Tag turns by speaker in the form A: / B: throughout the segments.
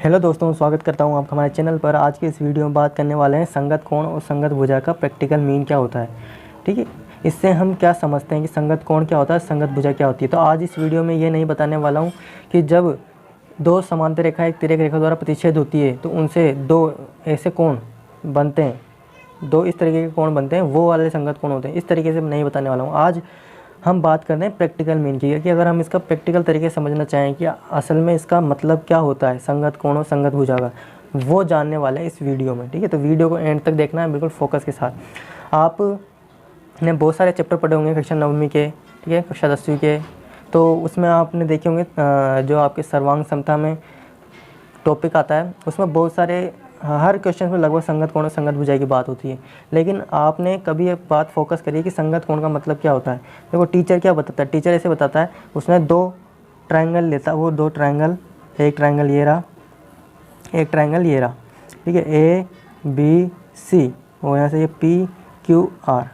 A: Hello दोस्तों, स्वागत करता हूं आपका हमारे चैनल पर। आज के इस वीडियो में बात करने वाले हैं संगत कोण और संगत भुजा का प्रैक्टिकल मीन क्या होता है। ठीक है, इससे हम क्या समझते हैं कि संगत कोण क्या होता है, संगत भुजा क्या होती है। तो आज इस वीडियो में ये नहीं बताने वाला हूँ कि जब दो समांतर रेखा एक तिर्यक रेखा द्वारा प्रतिच्छेद होती है तो उनसे दो ऐसे कोण बनते हैं, दो इस तरीके के कोण बनते हैं, वो वाले संगत कोण होते हैं। इस तरीके से मैं नहीं बताने वाला हूँ। आज हम बात कर रहे हैं प्रैक्टिकल मीन की, कि अगर हम इसका प्रैक्टिकल तरीके से समझना चाहें कि असल में इसका मतलब क्या होता है संगत कोण और संगत भुजा का, वो जानने वाले हैं इस वीडियो में। ठीक है, तो वीडियो को एंड तक देखना है बिल्कुल फोकस के साथ। आपने बहुत सारे चैप्टर पढ़े होंगे कक्षा 9वीं के, ठीक है, कक्षा 10वीं के, तो उसमें आपने देखे होंगे जो आपके सर्वांग समता में टॉपिक आता है, उसमें बहुत सारे हर क्वेश्चन में लगभग संगत कोण और संगत भुजा की बात होती है। लेकिन आपने कभी एक बात फोकस करिए कि संगत कोण का मतलब क्या होता है। देखो टीचर क्या बताता है, टीचर ऐसे बताता है, उसमें दो ट्रायंगल लेता है, वो दो ट्रायंगल, एक ट्रायंगल ये रहा, एक ट्रायंगल ये रहा, ठीक है, ए बी सी, और यहाँ से ये पी क्यू आर।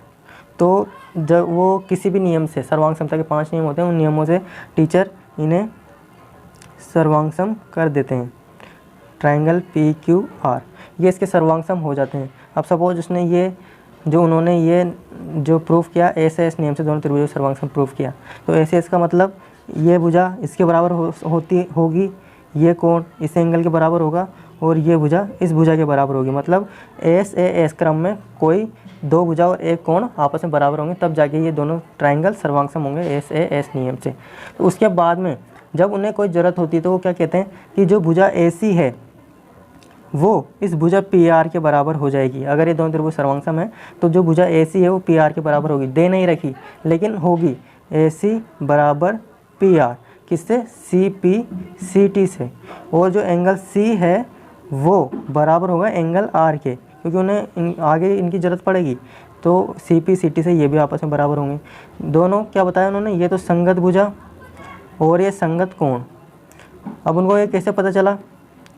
A: तो जब वो किसी भी नियम से, सर्वांग समता के 5 नियम होते हैं, उन नियमों से टीचर इन्हें सर्वांग सम कर देते हैं। ट्रायंगल पी क्यू आर ये इसके सर्वांग हो जाते हैं। अब सपोज उसने ये जो उन्होंने ये जो प्रूफ किया ऐसे इस नियम से दोनों त्रिभुजों का सर्वांग सम प्रूफ किया, तो ऐसे इसका मतलब ये भुजा इसके बराबर होगी, ये कोण इस एंगल के बराबर होगा और ये भुजा इस भुजा के बराबर होगी। मतलब एस क्रम में कोई दो भुजा और एक कोण आपस में बराबर होंगे, तब जाके ये दोनों ट्रायंगल सर्वांग सम होंगे एस नियम से। तो उसके बाद में जब उन्हें कोई ज़रूरत होती है तो वो क्या कहते हैं कि जो भुजा AC है वो इस भुजा PR के बराबर हो जाएगी। अगर ये दोनों त्रिभुज सर्वांग सम है तो जो भुजा AC है वो PR के बराबर होगी। दे नहीं रखी लेकिन होगी, AC बराबर PR किससे, CP CT से। और जो एंगल C है वो बराबर होगा एंगल R के, क्योंकि उन्हें आगे इनकी ज़रूरत पड़ेगी, तो CP CT से ये भी आपस में बराबर होंगे। दोनों क्या बताया उन्होंने, ये तो संगत भुजा और ये संगत कोण। अब उनको ये कैसे पता चला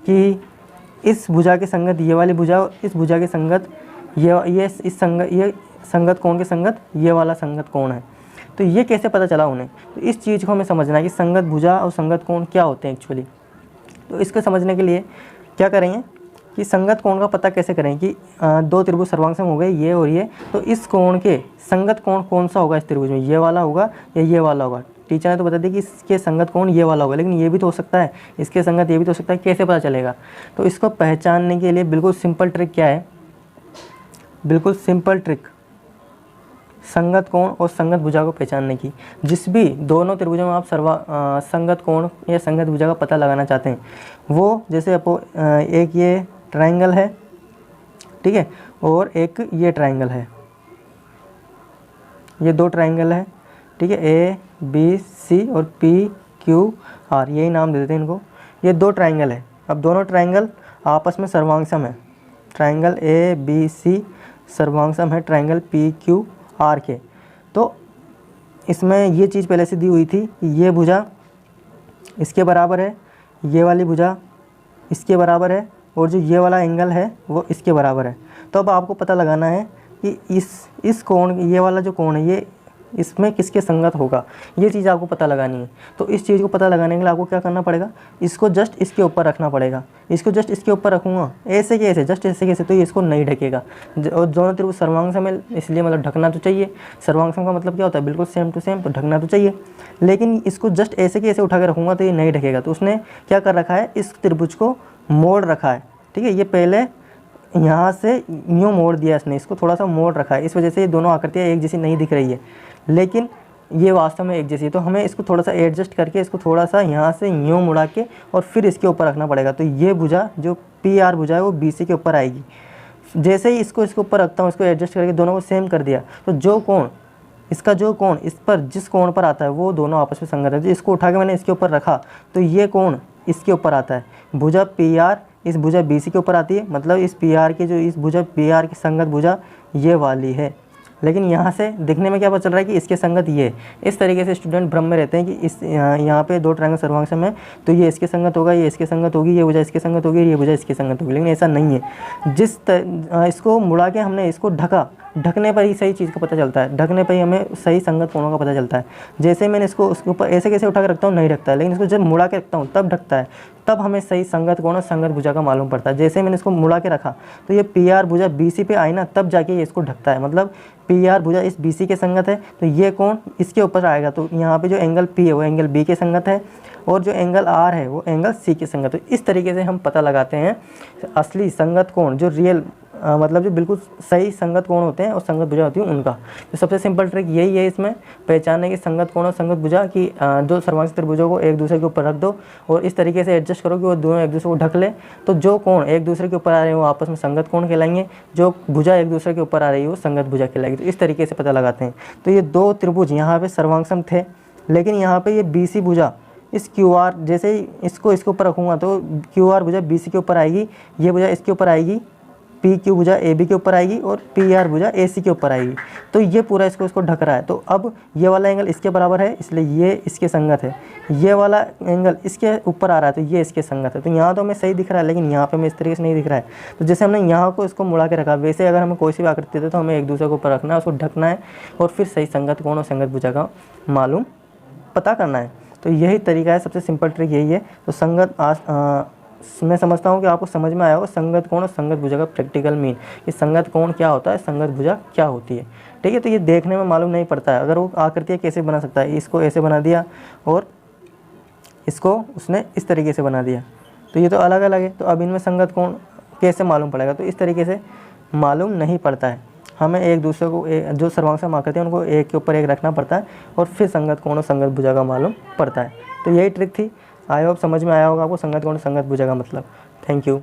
A: कि इस भुजा के संगत ये वाली भुजा और इस भुजा के संगत ये संगत कोण के संगत ये वाला संगत कोण है। तो ये कैसे पता चला उन्हें, तो इस चीज़ को हमें समझना है कि संगत भुजा और संगत कोण क्या होते हैं एक्चुअली। तो इसको समझने के लिए क्या करेंगे कि संगत कोण का पता कैसे करें कि दो त्रिभुज सर्वांग सम हो गए ये और ये, तो इस कोण के संगत कोण कौन सा होगा इस त्रिभुज में, ये वाला होगा या ये वाला होगा। टीचर ने तो बता दिया कि इसके संगत कोण ये वाला होगा, लेकिन ये भी तो हो सकता है, इसके संगत ये भी तो हो सकता है। कैसे पता चलेगा, तो इसको पहचानने के लिए बिल्कुल सिंपल ट्रिक क्या है, बिल्कुल सिंपल ट्रिक संगत कोण और संगत भुजा को पहचानने की। जिस भी दोनों त्रिभुजों में आप संगत कोण या संगत भुजा का पता लगाना चाहते हैं, वो जैसे एक ये ट्रायंगल है, ठीक है, और एक ये ट्रायंगल है, ये दो ट्रायंगल है, ठीक है, ABC और PQR, यही नाम दे देते हैं इनको। ये दो ट्रायंगल है। अब दोनों ट्रायंगल आपस में सर्वांग सम है, ट्रायंगल ABC सर्वांग सम है ट्रायंगल PQR के। तो इसमें ये चीज़ पहले से दी हुई थी कि ये भुजा इसके बराबर है, ये वाली भुजा इसके बराबर है, और जो ये वाला एंगल है वो इसके बराबर है। तो अब आपको पता लगाना है कि इस कोण, ये वाला जो कोण है ये इसमें किसके संगत होगा, ये चीज़ आपको पता लगानी है। तो इस चीज़ को पता लगाने के लिए आपको क्या करना पड़ेगा, इसको जस्ट इसके ऊपर रखना पड़ेगा। इसको जस्ट इसके ऊपर रखूँगा ऐसे कि ऐसे, जस्ट ऐसे कैसे, तो ये इसको नहीं ढकेगा। और दोनों त्रिभुज सर्वांग सम है, इसलिए मतलब ढकना तो चाहिए। सर्वांग सम का मतलब क्या होता है, बिल्कुल सेम टू सेम, तो ढकना तो चाहिए। लेकिन इसको जस्ट ऐसे कि ऐसे उठा के रखूँगा तो ये नहीं ढकेगा। तो उसने क्या कर रखा है, इस त्रिभुज को मोड़ रखा है, ठीक है। ये पहले यहाँ से यूँ मोड़ दिया इसने, इसको थोड़ा सा मोड़ रखा है, इस वजह से ये दोनों आकृतियाँ एक जैसी नहीं दिख रही है, लेकिन ये वास्तव में एक जैसी है। तो हमें इसको थोड़ा सा एडजस्ट करके इसको थोड़ा सा यहाँ से यूँ मुड़ा के और फिर इसके ऊपर रखना पड़ेगा। तो ये भुजा जो PR भुजा है वो BC के ऊपर आएगी। जैसे ही इसको इसके ऊपर रखता हूँ, इसको एडजस्ट करके दोनों को सेम कर दिया, तो जो कोण इसका जो कोण इस पर जिस कोण पर आता है वो दोनों आपस में संगत है। तो इसको उठा के मैंने इसके ऊपर रखा तो ये कोण इसके ऊपर आता है। भुजा PR इस भुजा BC के ऊपर आती है, मतलब इस PR की जो इस भुजा PR की संगत भुजा ये वाली है। लेकिन यहाँ से दिखने में क्या पता चल रहा है कि इसके संगत ये है। इस तरीके से स्टूडेंट भ्रम में रहते हैं कि इस यहाँ पे दो ट्रायंगल सर्वांग सम है तो ये इसके संगत होगा, ये इसके संगत होगी, ये भुजा इसके संगत होगी, ये भुजा इसके संगत होगी। लेकिन ऐसा नहीं है। इसको मुड़ा के हमने इसको ढका ढकने पर ही सही चीज़ का पता चलता है, ढकने पर ही हमें सही संगत कोणों का पता चलता है। जैसे मैंने इसको उसके ऊपर ऐसे कैसे उठा के रखता हूँ नहीं ढकता है, लेकिन इसको जब मुड़ा के रखता हूँ तब ढकता है, तब हमें सही संगत कोण और संगत भुजा का मालूम पड़ता है। जैसे मैंने इसको मुड़ा के रखा तो ये पी आर भुजा बी सी पे आई ना, तब जाके ये इसको ढकता है, मतलब पी आर भुजा इस बी सी के संगत है तो ये कोण इसके ऊपर आएगा, तो यहाँ पे जो एंगल पी है वो एंगल बी के संगत है और जो एंगल आर है वो एंगल सी के संगत है। इस तरीके से हम पता लगाते हैं असली संगत कोण, जो रियल मतलब जो बिल्कुल सही संगत कोण होते हैं और संगत भुजा होती है उनका। तो सबसे सिंपल ट्रिक यही है इसमें पहचानने की संगत कोण और संगत भुजा की, दो सर्वांग त्रिभुजों को एक दूसरे के ऊपर रख दो और इस तरीके से एडजस्ट करो कि वो दोनों एक दूसरे को ढक ले, तो जो कोण एक दूसरे के ऊपर आ रहे हैं वो आपस में संगत कोण कहलाएंगे, जो भुजा एक दूसरे के ऊपर आ रही है वो संगत भुजा कहलाएगी। तो इस तरीके से पता लगाते हैं। तो ये दो त्रिभुज यहाँ पे सर्वांग थे, लेकिन यहाँ पे ये बी सी भुजा इस क्यू आर, जैसे ही इसको इसके ऊपर रखूँगा तो क्यू आर भुजा बी सी के ऊपर आएगी, ये भुजा इसके ऊपर आएगी, पी क्यू भुजा ए बी के ऊपर आएगी और पी आर भुजा ए सी के ऊपर आएगी। तो ये पूरा इसको ढक रहा है। तो अब ये वाला एंगल इसके बराबर है इसलिए ये इसके संगत है, ये वाला एंगल इसके ऊपर आ रहा है तो ये इसके संगत है। तो यहाँ तो हमें सही दिख रहा है, लेकिन यहाँ पे हमें इस तरीके से नहीं दिख रहा है। तो जैसे हमने यहाँ को इसको मुड़ा के रखा, वैसे अगर हमें कोई सी भी आकृति देते तो हमें एक दूसरे के ऊपर रखना है, उसको ढकना है और फिर सही संगत कोण और संगत भुजा का मालूम पता करना है। तो यही तरीका है, सबसे सिंपल ट्रिक यही है। तो संगत मैं समझता हूँ कि आपको समझ में आया होगा संगत कोण और संगत भुजा का प्रैक्टिकल मीन, कि संगत कोण क्या होता है, संगत भुजा क्या होती है। ठीक है, तो ये देखने में मालूम नहीं पड़ता है। अगर वो आकृति कैसे बना सकता है, इसको ऐसे बना दिया और इसको उसने इस तरीके से बना दिया, तो ये तो अलग अलग है। तो अब इनमें संगत कोण कैसे मालूम पड़ेगा, तो इस तरीके से मालूम नहीं पड़ता है। हमें एक दूसरे को जो सर्वांग आकृति है उनको एक के ऊपर एक रखना पड़ता है और फिर संगत कोण और संगत भुजा का मालूम पड़ता है। तो यही ट्रिक थी। आई होप समझ में आया होगा आपको संगत कोण संगत भुजा का मतलब। Thank you.